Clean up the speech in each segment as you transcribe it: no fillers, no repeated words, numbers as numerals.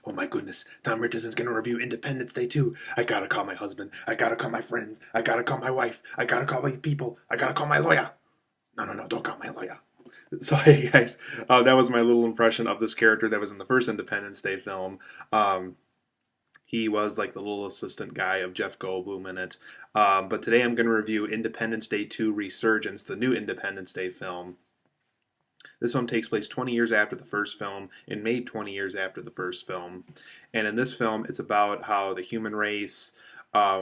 Oh my goodness, Tom Richardson's gonna review Independence Day 2. I gotta call my husband. I gotta call my friends. I gotta call my wife. I gotta call my people. I gotta call my lawyer. No, no, no, don't call my lawyer. So, hey guys, that was my little impression of this character that was in the first Independence Day film. Um, he was like the little assistant guy of Jeff Goldblum in it. But today I'm going to review Independence Day 2 Resurgence, the new Independence Day film. This film takes place 20 years after the first film and made 20 years after the first film. And in this film, it's about how the human race,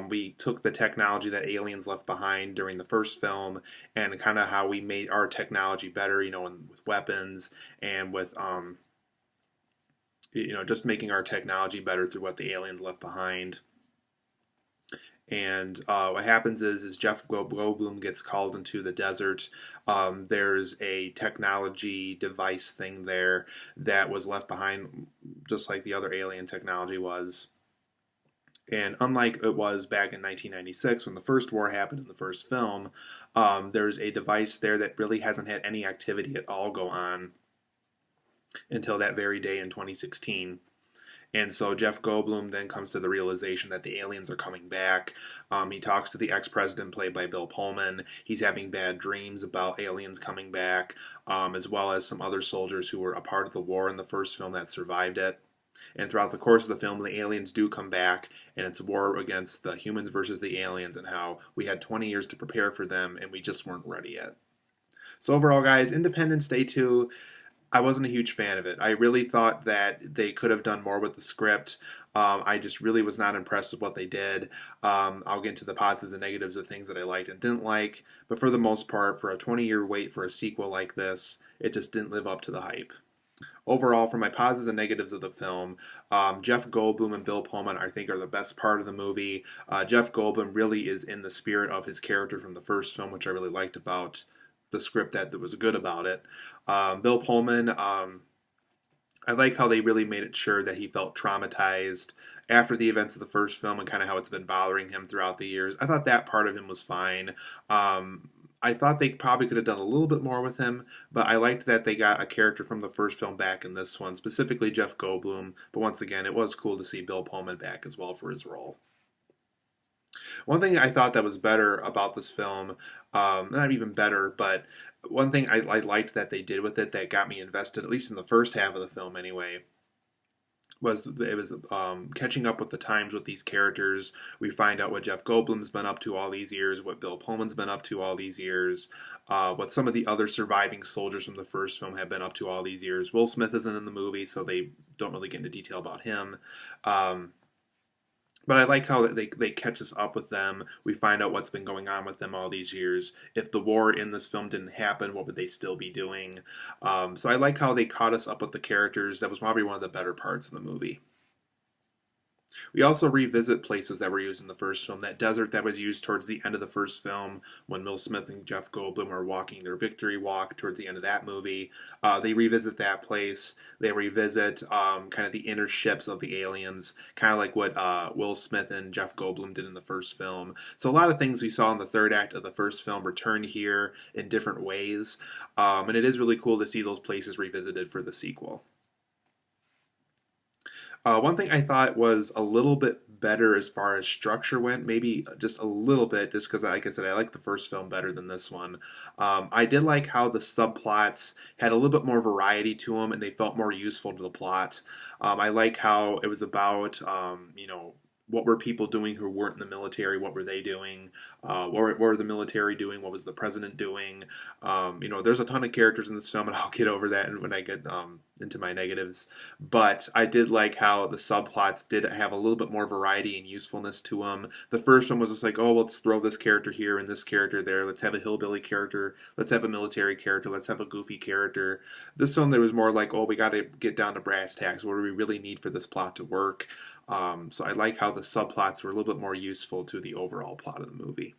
we took the technology that aliens left behind during the first film and kind of how we made our technology better, with weapons and with, just making our technology better through what the aliens left behind. And what happens is Jeff Goldblum gets called into the desert. There's a technology device thing there that was left behind, just like the other alien technology was. And unlike it was back in 1996 when the first war happened in the first film, there's a device there that really hasn't had any activity at all go on until that very day in 2016. And so Jeff Goldblum then comes to the realization that the aliens are coming back. He talks to the ex president, played by Bill Pullman. He's having bad dreams about aliens coming back, as well as some other soldiers who were a part of the war in the first film that survived it. And throughout the course of the film, the aliens do come back, and it's a war against the humans versus the aliens, and how we had 20 years to prepare for them, and we just weren't ready yet. So, overall, guys, Independence Day 2, I wasn't a huge fan of it. I really thought that they could have done more with the script. I just really was not impressed with what they did. I'll get into the positives and negatives of things that I liked and didn't like, but for the most part, for a 20-year wait for a sequel like this, it just didn't live up to the hype. Overall, for my positives and negatives of the film, Jeff Goldblum and Bill Pullman, I think, are the best part of the movie. Jeff Goldblum really is in the spirit of his character from the first film, which I really liked about the script that was good about it. Bill Pullman, I like how they really made it sure that he felt traumatized after the events of the first film and kind of how it's been bothering him throughout the years. I thought that part of him was fine. I thought they probably could have done a little bit more with him, but I liked that they got a character from the first film back in this one, specifically Jeff Goldblum. But once again, it was cool to see Bill Pullman back as well for his role. One thing I thought that was better about this film, not even better, but one thing I liked that they did with it that got me invested, at least in the first half of the film anyway, was it was catching up with the times with these characters. We find out what Jeff Goldblum's been up to all these years, what Bill Pullman's been up to all these years, what some of the other surviving soldiers from the first film have been up to all these years. Will Smith isn't in the movie, so they don't really get into detail about him. Um, but I like how they catch us up with them. We find out what's been going on with them all these years. If the war in this film didn't happen, what would they still be doing? So I like how they caught us up with the characters. That was probably one of the better parts of the movie. We also revisit places that were used in the first film. That desert that was used towards the end of the first film when Will Smith and Jeff Goldblum are walking their victory walk towards the end of that movie. They revisit that place. They revisit kind of the inner ships of the aliens, kind of like what Will Smith and Jeff Goldblum did in the first film. So a lot of things we saw in the third act of the first film return here in different ways. And it is really cool to see those places revisited for the sequel. One thing I thought was a little bit better as far as structure went, maybe just a little bit, just because, like I said, I like the first film better than this one. I did like how the subplots had a little bit more variety to them and they felt more useful to the plot. I like how it was about, what were people doing who weren't in the military? What were they doing? What were the military doing? What was the president doing? There's a ton of characters in this film, and I'll get over that when I get into my negatives. But I did like how the subplots did have a little bit more variety and usefulness to them. The first one was just like, oh, let's throw this character here and this character there. Let's have a hillbilly character. Let's have a military character. Let's have a goofy character. This one, there was more like, oh, we got to get down to brass tacks. What do we really need for this plot to work? So I like how the subplots were a little bit more useful to the overall plot of the movie.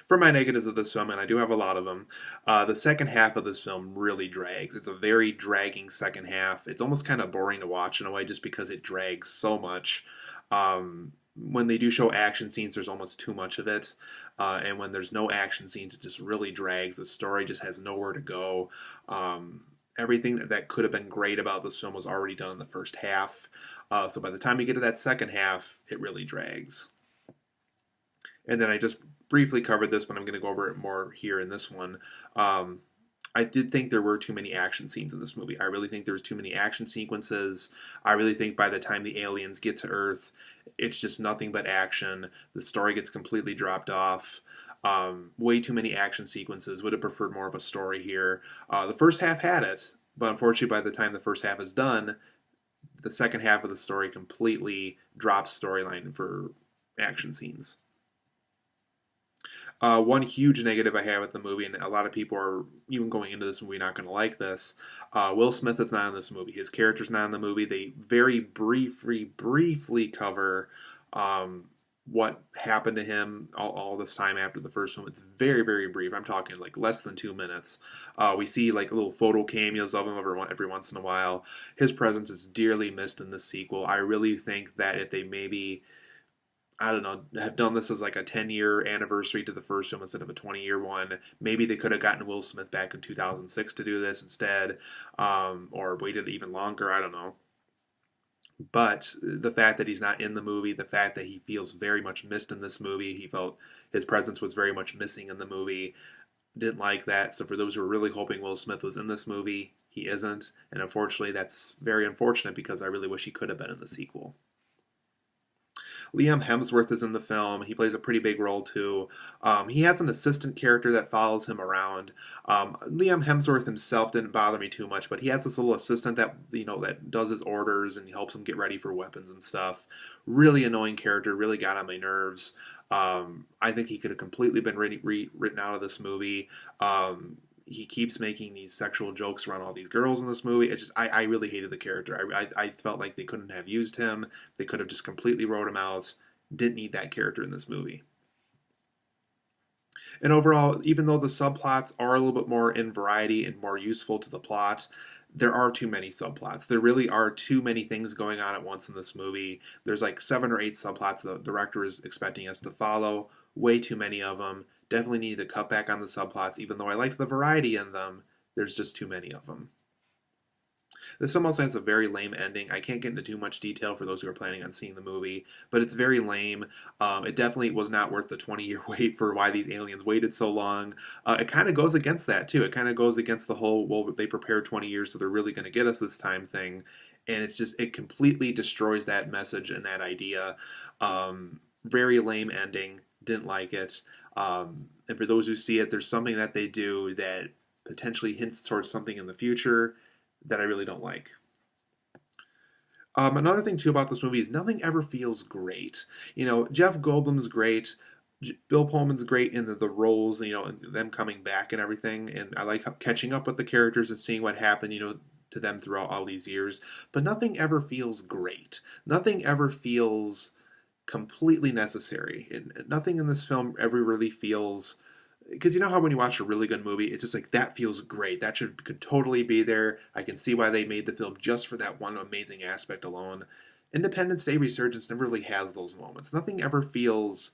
For my negatives of this film, and I do have a lot of them, the second half of this film really drags. It's a very dragging second half. It's almost kind of boring to watch in a way just because it drags so much. When they do show action scenes, there's almost too much of it. And when there's no action scenes, it just really drags. The story just has nowhere to go. Everything that could have been great about this film was already done in the first half. So by the time you get to that second half, it really drags. And then I just briefly covered this, but I'm going to go over it more here in this one. Um, I did think there were too many action scenes in this movie. I really think there's too many action sequences. I really think by the time the aliens get to Earth, it's just nothing but action. The story gets completely dropped off. Way too many action sequences. Would have preferred more of a story here. The first half had it, but unfortunately, by the time the first half is done, the second half of the story completely drops storyline for action scenes. One huge negative I have with the movie, and a lot of people are even going into this movie not going to like this. Will Smith is not in this movie. His character's not in the movie. They very briefly cover what happened to him all this time after the first one. It's very brief. I'm talking like less than 2 minutes. We see like little photo cameos of him every once in a while. His presence is dearly missed in this sequel. I really think that if they maybe, I don't know, have done this as like a 10-year anniversary to the first film instead of a 20-year one. Maybe they could have gotten Will Smith back in 2006 to do this instead, or waited even longer. I don't know. But the fact that he's not in the movie, the fact that he feels very much missed in this movie, he felt his presence was very much missing in the movie. Didn't like that. So for those who are really hoping Will Smith was in this movie, he isn't. And unfortunately, that's very unfortunate because I really wish he could have been in the sequel. Liam Hemsworth is in the film. He plays a pretty big role too. He has an assistant character that follows him around. Liam Hemsworth himself didn't bother me too much, but he has this little assistant that that does his orders and helps him get ready for weapons and stuff. Really annoying character. Really got on my nerves. I think he could have completely been written out of this movie. He keeps making these sexual jokes around all these girls in this movie. It's just I really hated the character. I felt like they couldn't have used him. They could have just completely wrote him out. Didn't need that character in this movie. And overall, even though the subplots are a little bit more in variety and more useful to the plot, there are too many subplots. There really are too many things going on at once in this movie. There's like 7 or 8 subplots the director is expecting us to follow. Way too many of them. Definitely need to cut back on the subplots, even though I liked the variety in them. There's just too many of them. This film also has a very lame ending. I can't get into too much detail for those who are planning on seeing the movie, but it's very lame. It definitely was not worth the 20-year wait for why these aliens waited so long. It kind of goes against that, too. It kind of goes against the whole, well, they prepared 20 years, so they're really going to get us this time thing. And it's just, it completely destroys that message and that idea. Very lame ending. Didn't like it. And for those who see it, there's something that they do that potentially hints towards something in the future that I really don't like. Another thing too about this movie is nothing ever feels great. Jeff Goldblum's great. Bill Pullman's great in the roles, and them coming back and everything. And I like catching up with the characters and seeing what happened, to them throughout all these years. But nothing ever feels great. Nothing ever feels completely necessary. And nothing in this film ever really feels, because you know how when you watch a really good movie, it's just like that feels great. That could totally be there. I can see why they made the film just for that one amazing aspect alone. Independence Day Resurgence never really has those moments. Nothing ever feels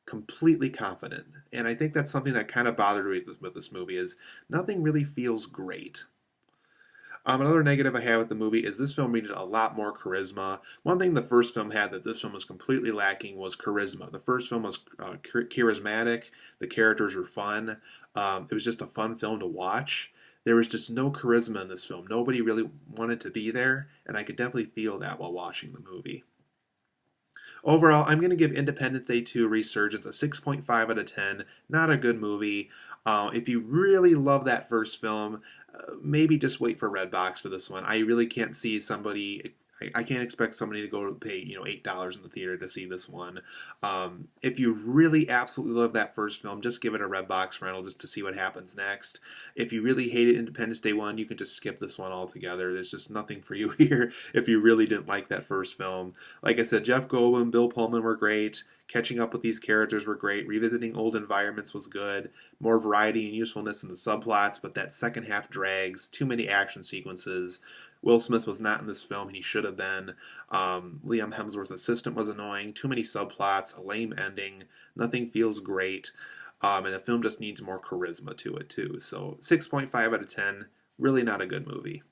completely confident, and I think that's something that kind of bothered me with this movie is nothing really feels great. Another negative I have with the movie is this film needed a lot more charisma. One thing the first film had that this film was completely lacking was charisma. The first film was charismatic. The characters were fun. It was just a fun film to watch. There was just no charisma in this film. Nobody really wanted to be there, and I could definitely feel that while watching the movie. Overall, I'm going to give Independence Day 2 Resurgence a 6.5 out of 10. Not a good movie. If you really love that first film, maybe just wait for Redbox for this one. I really can't see somebody. I can't expect somebody to go pay $8 in the theater to see this one. If you really absolutely love that first film, just give it a Redbox rental just to see what happens next. If you really hated Independence Day 1, you can just skip this one altogether. There's just nothing for you here if you really didn't like that first film. Like I said, Jeff Goldblum, Bill Pullman were great. Catching up with these characters were great. Revisiting old environments was good. More variety and usefulness in the subplots, but that second half drags. Too many action sequences. Will Smith was not in this film, and he should have been. Liam Hemsworth's assistant was annoying. Too many subplots, a lame ending. Nothing feels great. And the film just needs more charisma to it, too. So 6.5 out of 10. Really not a good movie.